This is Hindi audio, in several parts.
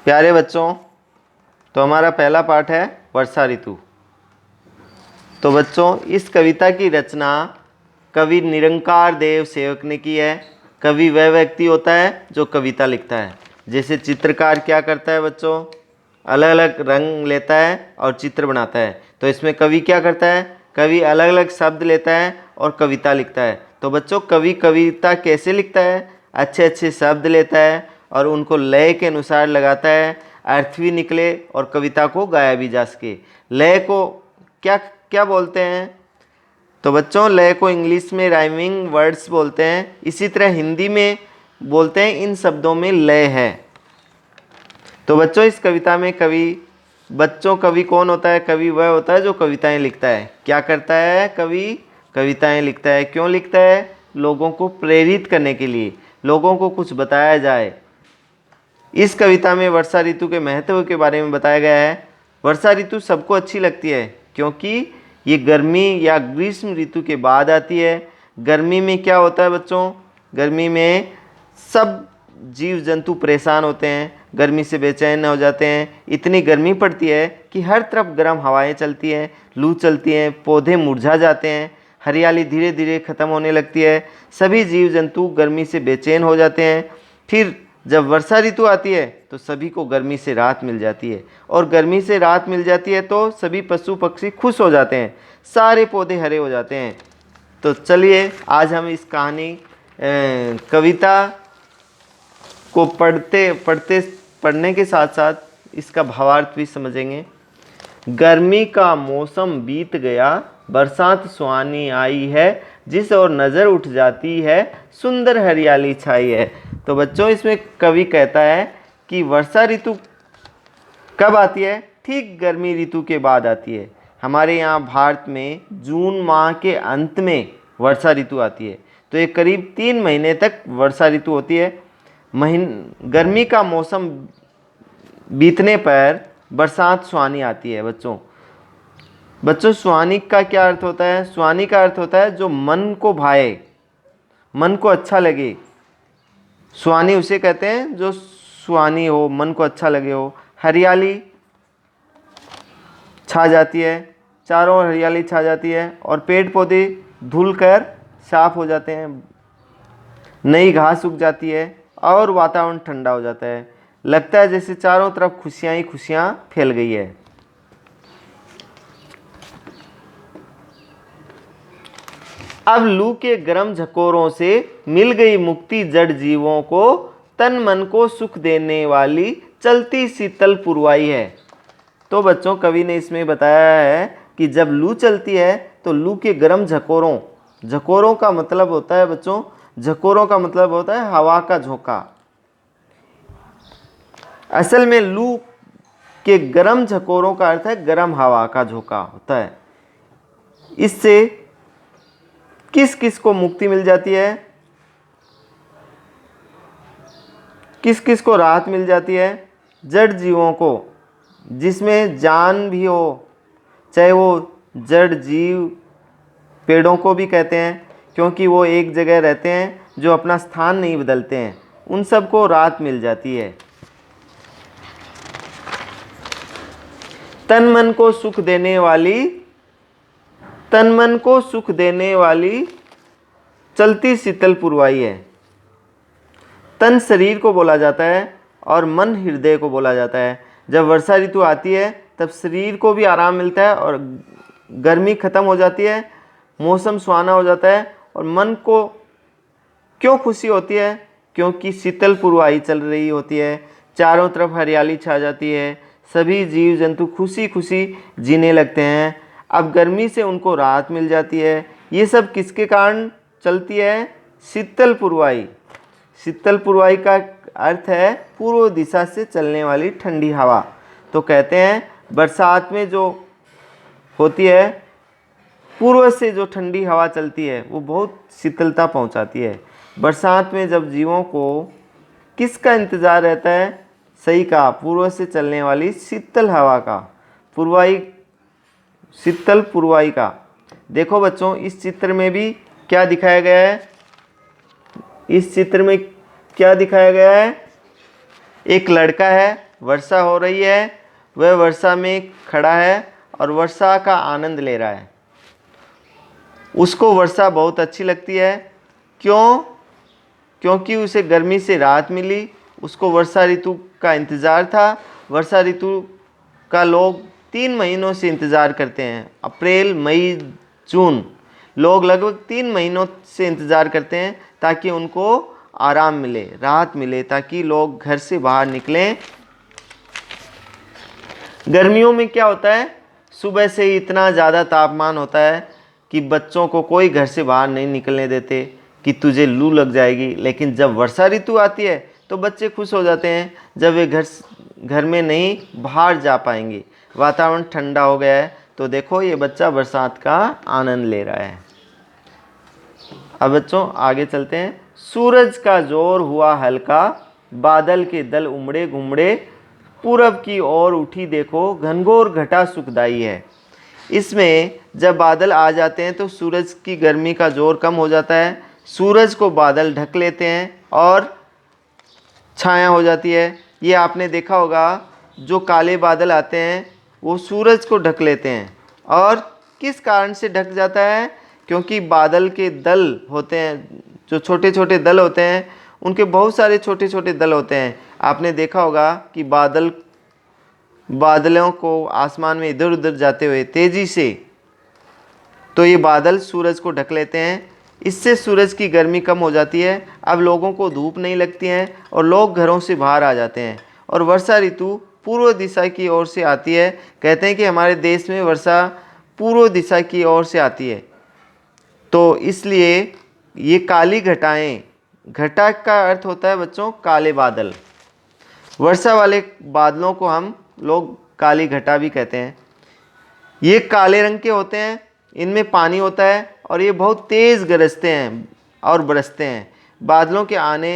प्यारे बच्चों, तो हमारा पहला पाठ है वर्षा ऋतु। तो बच्चों, इस कविता की रचना कवि निरंकार देव सेवक ने की है। कवि वह व्यक्ति होता है जो कविता लिखता है। जैसे चित्रकार क्या करता है बच्चों, अलग अलग रंग लेता है और चित्र बनाता है। तो इसमें कवि क्या करता है, कवि अलग अलग शब्द लेता है और कविता लिखता है। तो बच्चों, कवि कविता कैसे लिखता है, अच्छे अच्छे शब्द लेता है और उनको लय के अनुसार लगाता है, अर्थ भी निकले और कविता को गाया भी जा सके। लय को क्या क्या बोलते हैं, तो बच्चों लय को इंग्लिश में राइमिंग वर्ड्स बोलते हैं। इसी तरह हिंदी में बोलते हैं इन शब्दों में लय है। तो बच्चों, इस कविता में कवि कौन होता है, कवि वह होता है जो कविताएं लिखता है। क्या करता है कवि, कविताएं लिखता है। क्यों लिखता है, लोगों को प्रेरित करने के लिए, लोगों को कुछ बताया जाए। इस कविता में वर्षा ऋतु के महत्व के बारे में बताया गया है। वर्षा ऋतु सबको अच्छी लगती है क्योंकि ये गर्मी या ग्रीष्म ऋतु के बाद आती है। गर्मी में क्या होता है बच्चों, गर्मी में सब जीव जंतु परेशान होते हैं, गर्मी से बेचैन हो जाते हैं। इतनी गर्मी पड़ती है कि हर तरफ गर्म हवाएं चलती हैं, लू चलती हैं, पौधे मुरझा जाते हैं, हरियाली धीरे धीरे ख़त्म होने लगती है। सभी जीव जंतु गर्मी से बेचैन हो जाते हैं। फिर जब वर्षा ऋतु आती है तो सभी को गर्मी से राहत मिल जाती है, और गर्मी से राहत मिल जाती है तो सभी पशु पक्षी खुश हो जाते हैं, सारे पौधे हरे हो जाते हैं। तो चलिए आज हम इस कविता को पढ़ने के साथ साथ इसका भावार्थ भी समझेंगे। गर्मी का मौसम बीत गया, बरसात सुहानी आई है, जिस ओर नज़र उठ जाती है सुंदर हरियाली छाई है। तो बच्चों, इसमें कवि कहता है कि वर्षा ऋतु कब आती है, ठीक गर्मी ऋतु के बाद आती है। हमारे यहाँ भारत में जून माह के अंत में वर्षा ऋतु आती है। तो ये करीब 3 महीने तक वर्षा ऋतु होती है। गर्मी का मौसम बीतने पर बरसात सुहानी आती है। बच्चों सुहानी का क्या अर्थ होता है, सुहानी का अर्थ होता है जो मन को भाए, मन को अच्छा लगे। सुहानी उसे कहते हैं जो सुहानी हो, मन को अच्छा लगे हो। हरियाली छा जाती है, चारों ओर हरियाली छा जाती है और पेड़ पौधे धुलकर साफ हो जाते हैं, नई घास उग जाती है और वातावरण ठंडा हो जाता है। लगता है जैसे चारों तरफ खुशियां ही खुशियां फैल गई है। अब लू के गर्म झकोरों से मिल गई मुक्ति, जड़ जीवों को तन मन को सुख देने वाली चलती शीतल पुरवाई है। तो बच्चों, कवि ने इसमें बताया है कि जब लू चलती है तो लू के गर्म झकोरों का मतलब होता है बच्चों, झकोरों का मतलब होता है हवा का झोंका। असल में लू के गर्म झकोरों का अर्थ है गर्म हवा का झोंका होता है। इससे किस किस को मुक्ति मिल जाती है, किस किस को राहत मिल जाती है, जड़ जीवों को, जिसमें जान भी हो, चाहे वो जड़ जीव, पेड़ों को भी कहते हैं क्योंकि वो एक जगह रहते हैं, जो अपना स्थान नहीं बदलते हैं, उन सब को राहत मिल जाती है। तन मन को सुख देने वाली चलती शीतल पुरवाई है। तन शरीर को बोला जाता है और मन हृदय को बोला जाता है। जब वर्षा ऋतु आती है तब शरीर को भी आराम मिलता है और गर्मी खत्म हो जाती है, मौसम सुहाना हो जाता है। और मन को क्यों खुशी होती है, क्योंकि शीतल पुरवाई चल रही होती है, चारों तरफ हरियाली छा जाती है, सभी जीव जंतु खुशी खुशी जीने लगते हैं। अब गर्मी से उनको राहत मिल जाती है। ये सब किसके कारण चलती है, शीतल पुरवाई। शीतल पुरवाई का अर्थ है पूर्व दिशा से चलने वाली ठंडी हवा। तो कहते हैं बरसात में जो होती है, पूर्व से जो ठंडी हवा चलती है वो बहुत शीतलता पहुंचाती है। बरसात में जब जीवों को किसका इंतज़ार रहता है, सही कहा, पूर्व से चलने वाली शीतल हवा का, शीतल पुरवाई का। देखो बच्चों, इस चित्र में भी क्या दिखाया गया है, इस चित्र में क्या दिखाया गया है, एक लड़का है वर्षा हो रही है, वह वर्षा में खड़ा है और वर्षा का आनंद ले रहा है। उसको वर्षा बहुत अच्छी लगती है। क्यों? क्योंकि उसे गर्मी से राहत मिली। उसको वर्षा ऋतु का इंतज़ार था। वर्षा ऋतु का लोग 3 महीनों से इंतज़ार करते हैं। अप्रैल, मई, जून, लोग लगभग 3 महीनों से इंतज़ार करते हैं ताकि उनको आराम मिले, राहत मिले, ताकि लोग घर से बाहर निकलें। गर्मियों में क्या होता है, सुबह से ही इतना ज़्यादा तापमान होता है कि बच्चों को कोई घर से बाहर नहीं निकलने देते कि तुझे लू लग जाएगी। लेकिन जब वर्षा ऋतु आती है तो बच्चे खुश हो जाते हैं, जब वे घर में नहीं बाहर जा पाएंगे। वातावरण ठंडा हो गया है तो देखो ये बच्चा बरसात का आनंद ले रहा है। अब बच्चों आगे चलते हैं। सूरज का जोर हुआ हल्का, बादल के दल उमड़े घुमड़े, पूरब की ओर उठी देखो घनघोर घटा सुखदाई है। इसमें जब बादल आ जाते हैं तो सूरज की गर्मी का जोर कम हो जाता है, सूरज को बादल ढक लेते हैं और छाया हो जाती है। ये आपने देखा होगा, जो काले बादल आते हैं वो सूरज को ढक लेते हैं। और किस कारण से ढक जाता है? क्योंकि बादल के दल होते हैं, जो छोटे छोटे दल होते हैं, उनके बहुत सारे छोटे छोटे दल होते हैं। आपने देखा होगा कि बादलों को आसमान में इधर उधर जाते हुए तेज़ी से, तो ये बादल सूरज को ढक लेते हैं। इससे सूरज की गर्मी कम हो जाती है। अब लोगों को धूप नहीं लगती है और लोग घरों से बाहर आ जाते हैं। और वर्षा ऋतु पूर्व दिशा की ओर से आती है। कहते हैं कि हमारे देश में वर्षा पूर्व दिशा की ओर से आती है, तो इसलिए ये काली घटाएं, घटा का अर्थ होता है बच्चों काले बादल। वर्षा वाले बादलों को हम लोग काली घटा भी कहते हैं। ये काले रंग के होते हैं, इनमें पानी होता है और ये बहुत तेज़ गरजते हैं और बरसते हैं। बादलों के आने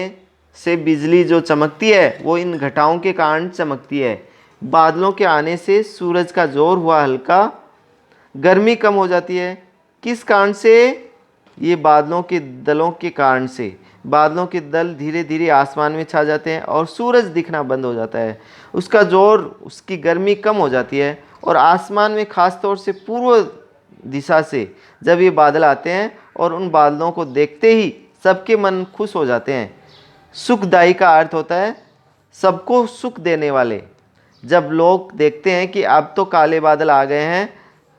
से बिजली जो चमकती है वो इन घटाओं के कारण चमकती है। बादलों के आने से सूरज का जोर हुआ हल्का, गर्मी कम हो जाती है। किस कारण से? ये बादलों के दलों के कारण से। बादलों के दल धीरे धीरे आसमान में छा जाते हैं और सूरज दिखना बंद हो जाता है। उसका जोर, उसकी गर्मी कम हो जाती है और आसमान में खास तौर से पूर्व दिशा से जब ये बादल आते हैं और उन बादलों को देखते ही सबके मन खुश हो जाते हैं। सुखदाई का अर्थ होता है सबको सुख देने वाले। जब लोग देखते हैं कि अब तो काले बादल आ गए हैं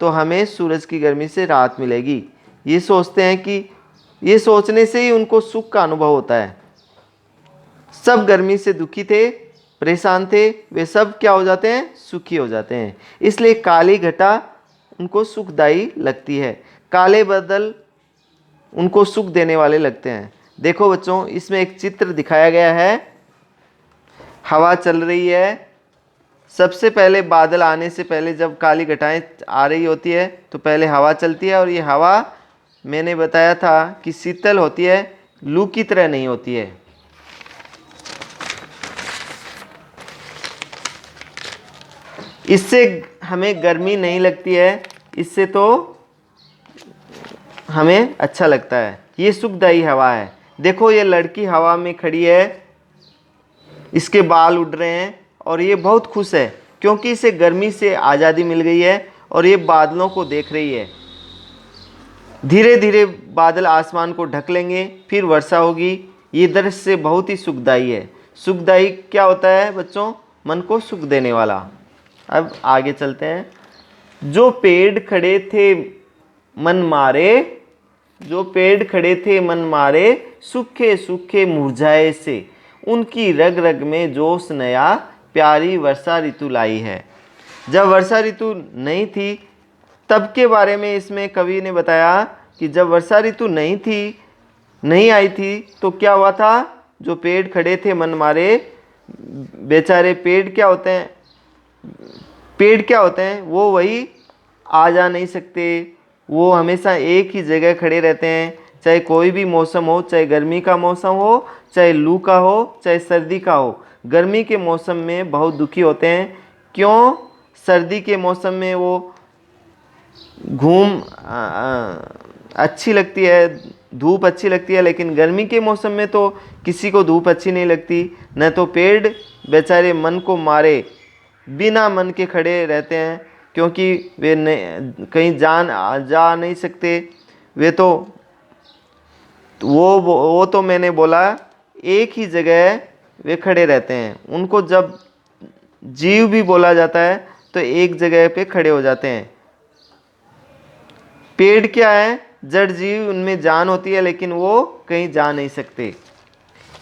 तो हमें सूरज की गर्मी से राहत मिलेगी, ये सोचते हैं कि ये सोचने से ही उनको सुख का अनुभव होता है। सब गर्मी से दुखी थे, परेशान थे, वे सब क्या हो जाते हैं? सुखी हो जाते हैं। इसलिए काली घटा उनको सुखदायी लगती है, काले बादल उनको सुख देने वाले लगते हैं। देखो बच्चों, इसमें एक चित्र दिखाया गया है। हवा चल रही है। सबसे पहले बादल आने से पहले जब काली घटाएं आ रही होती है तो पहले हवा चलती है, और ये हवा मैंने बताया था कि शीतल होती है, लू की तरह नहीं होती है। इससे हमें गर्मी नहीं लगती है, इससे तो हमें अच्छा लगता है। ये सुखदायी हवा है। देखो ये लड़की हवा में खड़ी है, इसके बाल उड़ रहे हैं और ये बहुत खुश है क्योंकि इसे गर्मी से आज़ादी मिल गई है और ये बादलों को देख रही है। धीरे धीरे बादल आसमान को ढक लेंगे, फिर वर्षा होगी। ये दृश्य बहुत ही सुखदायी है। सुखदायी क्या होता है बच्चों? मन को सुख देने वाला। अब आगे चलते हैं। जो पेड़ खड़े थे मन मारे, जो पेड़ खड़े थे मन मारे, सूखे सूखे मुरझाए से, उनकी रग रग में जोश नया, प्यारी वर्षा ऋतु लाई है। जब वर्षा ऋतु नहीं थी तब के बारे में इसमें कवि ने बताया कि जब वर्षा ऋतु नहीं आई थी तो क्या हुआ था? जो पेड़ खड़े थे मन मारे, बेचारे पेड़ क्या होते हैं? पेड़ क्या होते हैं? वो वही आ जा नहीं सकते, वो हमेशा एक ही जगह खड़े रहते हैं, चाहे कोई भी मौसम हो, चाहे गर्मी का मौसम हो, चाहे लू का हो, चाहे सर्दी का हो। गर्मी के मौसम में बहुत दुखी होते हैं। क्यों? सर्दी के मौसम में वो अच्छी लगती है, धूप अच्छी लगती है, लेकिन गर्मी के मौसम में तो किसी को धूप अच्छी नहीं लगती। न तो पेड़ बेचारे मन को मारे बिना मन के खड़े रहते हैं, क्योंकि वे कहीं जा नहीं सकते। वे तो वो तो मैंने बोला एक ही जगह वे खड़े रहते हैं। उनको जब जीव भी बोला जाता है तो एक जगह पे खड़े हो जाते हैं। पेड़ क्या है? जड़ जीव, उनमें जान होती है लेकिन वो कहीं जा नहीं सकते,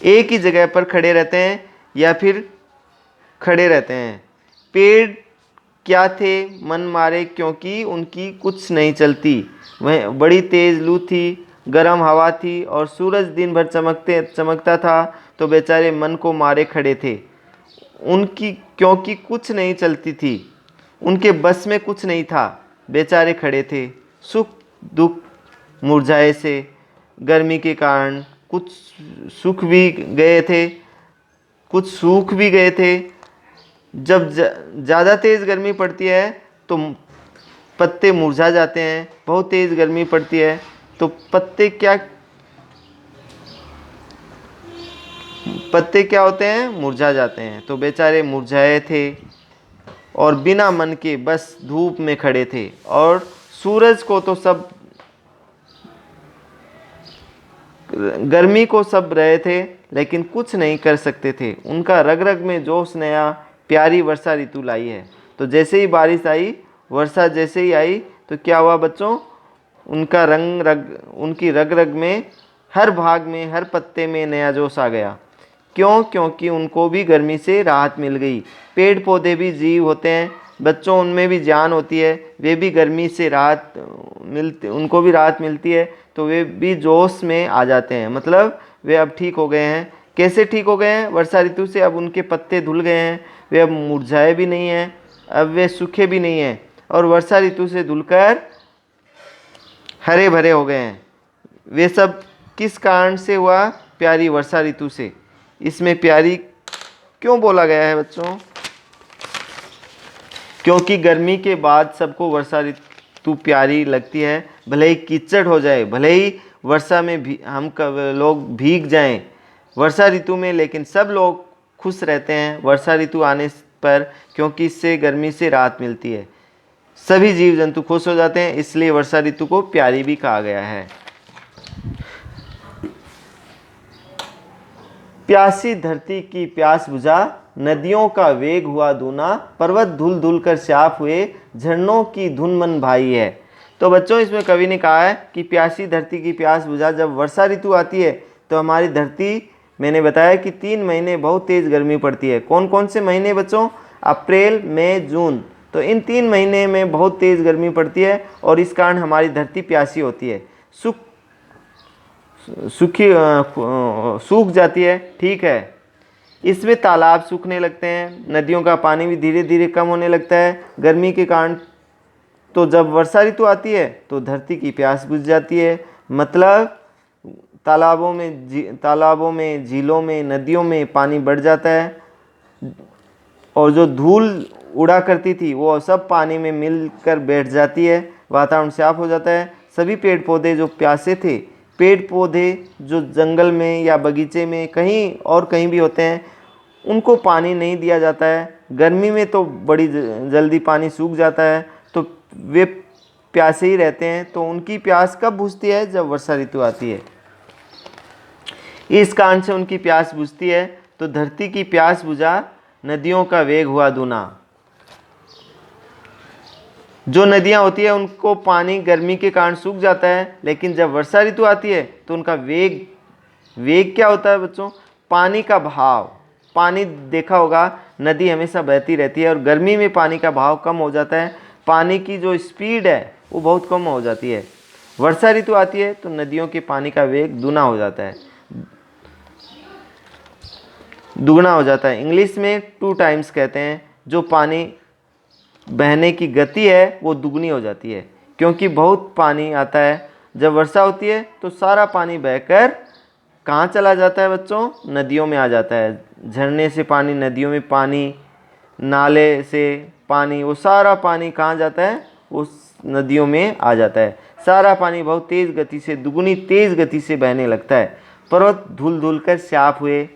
एक ही जगह पर खड़े रहते हैं या फिर खड़े रहते हैं। पेड़ क्या थे? मन मारे, क्योंकि उनकी कुछ नहीं चलती। वह बड़ी तेज लू थी, गर्म हवा थी और सूरज दिन भर चमकता था, तो बेचारे मन को मारे खड़े थे। उनकी क्योंकि कुछ नहीं चलती थी, उनके बस में कुछ नहीं था, बेचारे खड़े थे। सुख दुख मुरझाए से, गर्मी के कारण कुछ सुख भी गए थे, कुछ सूख भी गए थे। जब ज़्यादा तेज़ गर्मी पड़ती है तो पत्ते मुरझा जाते हैं, बहुत तेज़ गर्मी पड़ती है तो पत्ते क्या होते हैं? मुरझा जाते हैं। तो बेचारे मुरझाए थे और बिना मन के बस धूप में खड़े थे, और सूरज को तो सब, गर्मी को सब रहे थे लेकिन कुछ नहीं कर सकते थे। उनका रग रग में जोश नया, प्यारी वर्षा ऋतु लाई है। तो जैसे ही बारिश आई, वर्षा जैसे ही आई, तो क्या हुआ बच्चों? उनकी रग रग में, हर भाग में, हर पत्ते में नया जोश आ गया। क्यों? क्योंकि उनको भी गर्मी से राहत मिल गई। पेड़ पौधे भी जीव होते हैं बच्चों, उनमें भी जान होती है, वे भी गर्मी से उनको भी राहत मिलती है, तो वे भी जोश में आ जाते हैं। मतलब वे अब ठीक हो गए हैं। कैसे ठीक हो गए हैं? वर्षा ऋतु से अब उनके पत्ते धुल गए हैं, वे अब मुरझाए भी नहीं हैं, अब वे सूखे भी नहीं हैं, और वर्षा ऋतु से धुलकर हरे भरे हो गए हैं। वे सब किस कारण से हुआ? प्यारी वर्षा ऋतु से। इसमें प्यारी क्यों बोला गया है बच्चों? क्योंकि गर्मी के बाद सबको वर्षा ऋतु प्यारी लगती है। भले ही कीचड़ हो जाए, भले ही वर्षा में भी लोग भीग जाएं वर्षा ऋतु में, लेकिन सब लोग खुश रहते हैं वर्षा ऋतु आने पर, क्योंकि इससे गर्मी से राहत मिलती है। सभी जीव जंतु खुश हो जाते हैं, इसलिए वर्षा ऋतु को प्यारी भी कहा गया है। प्यासी धरती की प्यास बुझा, नदियों का वेग हुआ दूना, पर्वत धुल धुल कर साफ हुए, झरनों की धुन मन भाई है। तो बच्चों इसमें कवि ने कहा है कि प्यासी धरती की प्यास बुझा। जब वर्षा ऋतु आती है तो हमारी धरती, मैंने बताया कि 3 महीने बहुत तेज़ गर्मी पड़ती है। कौन कौन से महीने बच्चों? अप्रैल, मई, जून। तो इन 3 महीने में बहुत तेज़ गर्मी पड़ती है और इस कारण हमारी धरती प्यासी होती है, सूख जाती है। ठीक है, इसमें तालाब सूखने लगते हैं, नदियों का पानी भी धीरे धीरे कम होने लगता है गर्मी के कारण। तो जब वर्षा ऋतु आती है तो धरती की प्यास बुझ जाती है। मतलब तालाबों में, झीलों में, नदियों में पानी बढ़ जाता है, और जो धूल उड़ा करती थी वो सब पानी में मिलकर बैठ जाती है, वातावरण साफ हो जाता है। सभी पेड़ पौधे जो प्यासे थे, पेड़ पौधे जो जंगल में या बगीचे में कहीं भी होते हैं, उनको पानी नहीं दिया जाता है। गर्मी में तो बड़ी जल्दी पानी सूख जाता है, तो वे प्यासे ही रहते हैं। तो उनकी प्यास कब बुझती है? जब वर्षा ऋतु आती है, इस कारण से उनकी प्यास बुझती है। तो धरती की प्यास बुझा, नदियों का वेग हुआ दूना। जो नदियाँ होती है उनको पानी गर्मी के कारण सूख जाता है, लेकिन जब वर्षा ऋतु आती है तो उनका वेग क्या होता है बच्चों? पानी का भाव। पानी देखा होगा, नदी हमेशा बहती रहती है और गर्मी में पानी का भाव कम हो जाता है, पानी की जो स्पीड है वो बहुत कम हो जाती है। वर्षा ऋतु आती है तो नदियों के पानी का वेग दुगना हो जाता है। इंग्लिश में 2 टाइम्स कहते हैं। जो पानी बहने की गति है वो दुगनी हो जाती है, क्योंकि बहुत पानी आता है। जब वर्षा होती है तो सारा पानी बहकर कहाँ चला जाता है बच्चों? नदियों में आ जाता है। झरने से पानी, नदियों में पानी, नाले से पानी, वो सारा पानी कहाँ जाता है? उस नदियों में आ जाता है। सारा पानी बहुत तेज़ गति से, दुगनी तेज़ गति से बहने लगता है। पर्वत धुल धुल कर साफ हुए,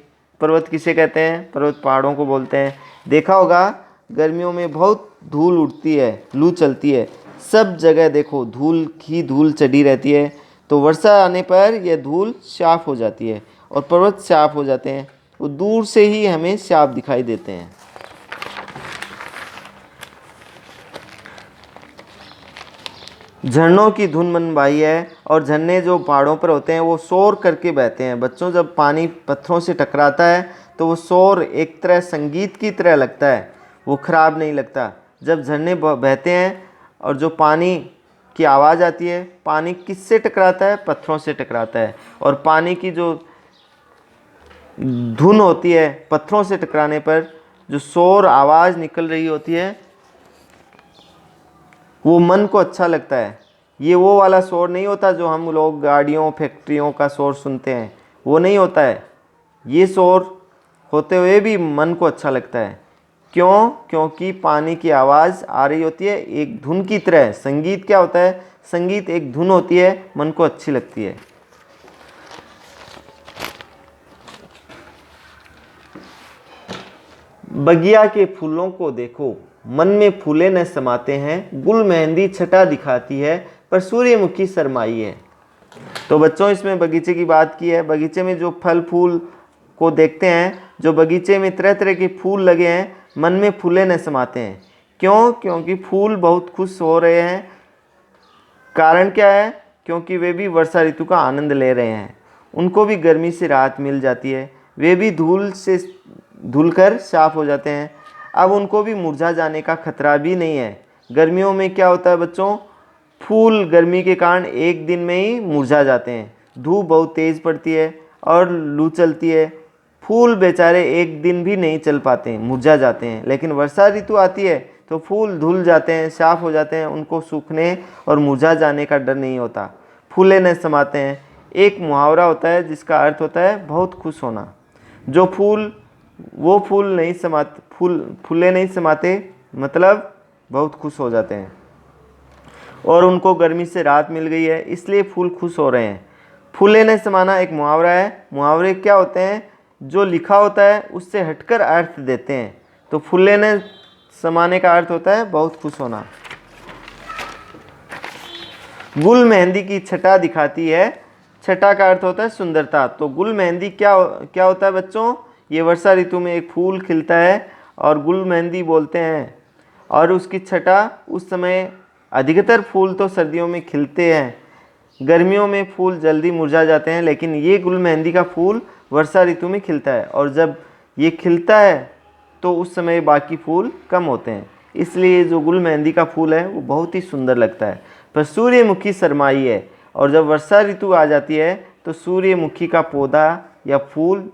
पर्वत किसे कहते हैं? पर्वत पहाड़ों को बोलते हैं। देखा होगा गर्मियों में बहुत धूल उड़ती है, लू चलती है, सब जगह देखो धूल ही धूल चढ़ी रहती है। तो वर्षा आने पर यह धूल साफ हो जाती है और पर्वत साफ हो जाते हैं, वो दूर से ही हमें साफ दिखाई देते हैं। झरनों की धुन मनभाई है और झरने जो पहाड़ों पर होते हैं वो शोर करके बहते हैं। बच्चों, जब पानी पत्थरों से टकराता है तो वो शोर एक तरह संगीत की तरह लगता है, वो खराब नहीं लगता। जब झरने बहते हैं और जो पानी की आवाज़ आती है, पानी किससे टकराता है? पत्थरों से टकराता है। और पानी की जो धुन होती है, पत्थरों से टकराने पर जो शोर आवाज़ निकल रही होती है, वो मन को अच्छा लगता है। ये वो वाला शोर नहीं होता जो हम लोग गाड़ियों फैक्ट्रियों का शोर सुनते हैं, वो नहीं होता है। ये शोर होते हुए भी मन को अच्छा लगता है। क्यों? क्योंकि पानी की आवाज़ आ रही होती है एक धुन की तरह। संगीत क्या होता है? संगीत एक धुन होती है, मन को अच्छी लगती है। बगिया के फूलों को देखो, मन में फूले न समाते हैं, गुल मेहंदी छटा दिखाती है, पर सूर्यमुखी शर्माई है। तो बच्चों, इसमें बगीचे की बात की है। बगीचे में जो फल फूल को देखते हैं, जो बगीचे में तरह तरह के फूल लगे हैं, मन में फूले न समाते हैं। क्यों? क्योंकि फूल बहुत खुश हो रहे हैं। कारण क्या है? क्योंकि वे भी वर्षा ऋतु का आनंद ले रहे हैं, उनको भी गर्मी से राहत मिल जाती है, वे भी धूल से धुलकर साफ हो जाते हैं। अब उनको भी मुरझा जाने का खतरा भी नहीं है। गर्मियों में क्या होता है बच्चों? फूल गर्मी के कारण एक दिन में ही मुरझा जाते हैं। धूप बहुत तेज़ पड़ती है और लू चलती है, फूल बेचारे एक दिन भी नहीं चल पाते हैं, मुरझा जाते हैं। लेकिन वर्षा ऋतु आती है तो फूल धुल जाते हैं, साफ हो जाते हैं, उनको सूखने और मुरझा जाने का डर नहीं होता, फूले न समाते हैं। एक मुहावरा होता है जिसका अर्थ होता है बहुत खुश होना। जो फूल वो फूल नहीं समाते, फूले नहीं समाते, मतलब बहुत खुश हो जाते हैं और उनको गर्मी से राहत मिल गई है, इसलिए फूल खुश हो रहे हैं। फूले नहीं समाना एक मुहावरा है। मुहावरे क्या होते हैं? जो लिखा होता है उससे हटकर अर्थ देते हैं। तो फूले ने समाने का अर्थ होता है बहुत खुश होना। गुल मेहंदी की छटा दिखाती है, छटा का अर्थ होता है सुंदरता। तो गुल मेहंदी क्या होता है बच्चों? ये वर्षा ऋतु में एक फूल खिलता है और गुल मेहंदी बोलते हैं, और उसकी छटा उस समय, अधिकतर फूल तो सर्दियों में खिलते हैं, गर्मियों में फूल जल्दी मुरझा जाते हैं, लेकिन ये गुल मेहंदी का फूल वर्षा ऋतु में खिलता है। और जब ये खिलता है तो उस समय बाकी फूल कम होते हैं, इसलिए जो गुल मेहंदी का फूल है वो बहुत ही सुंदर लगता है। पर सूर्यमुखी शर्माई है, और जब वर्षा ऋतु आ जाती है तो सूर्यमुखी का पौधा या फूल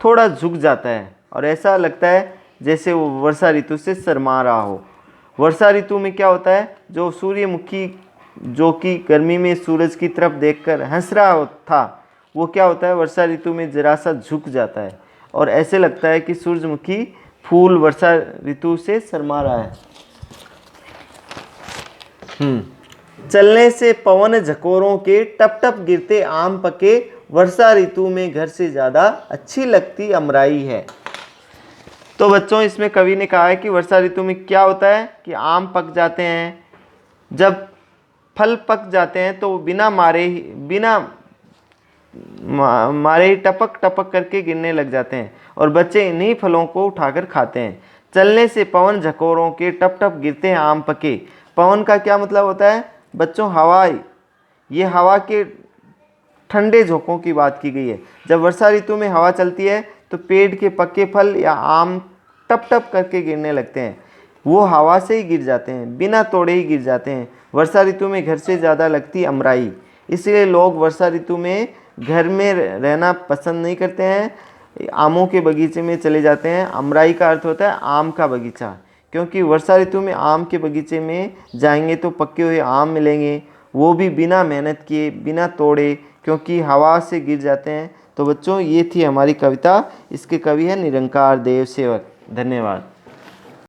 थोड़ा झुक जाता है और ऐसा लगता है जैसे वो वर्षा ऋतु से शर्मा रहा हो। वर्षा ऋतु में क्या होता है? जो सूर्यमुखी जो कि गर्मी में सूरज की तरफ देखकर हंस रहा था, वो क्या होता है? वर्षा ऋतु में जरा सा झुक जाता है और ऐसे लगता है कि सूरजमुखी फूल वर्षा ऋतु से शर्मा रहा है। चलने से पवन झकोरों के, टप टप गिरते आम पके, वर्षा ऋतु में घर से ज़्यादा अच्छी लगती अमराई है। तो बच्चों, इसमें कवि ने कहा है कि वर्षा ऋतु में क्या होता है कि आम पक जाते हैं। जब फल पक जाते हैं तो बिना मारे ही टपक टपक करके गिरने लग जाते हैं और बच्चे इन्हीं फलों को उठाकर खाते हैं। चलने से पवन झकोरों के, टप टप गिरते हैं आम पके। पवन का क्या मतलब होता है बच्चों? हवा। ये हवा के ठंडे झोंकों की बात की गई है। जब वर्षा ऋतु में हवा चलती है तो पेड़ के पके फल या आम टप टप करके गिरने लगते हैं, वो हवा से ही गिर जाते हैं, बिना तोड़े ही गिर जाते हैं। वर्षा ऋतु में घर से ज़्यादा लगती अमराई, इसलिए लोग वर्षा ऋतु में घर में रहना पसंद नहीं करते हैं, आमों के बगीचे में चले जाते हैं। अमराई का अर्थ होता है आम का बगीचा, क्योंकि वर्षा ऋतु में आम के बगीचे में जाएंगे तो पके हुए आम मिलेंगे, वो भी बिना मेहनत किए, बिना तोड़े, क्योंकि हवा से गिर जाते हैं। तो बच्चों, ये थी हमारी कविता। इसके कवि है निरंकार देव सेवक। धन्यवाद।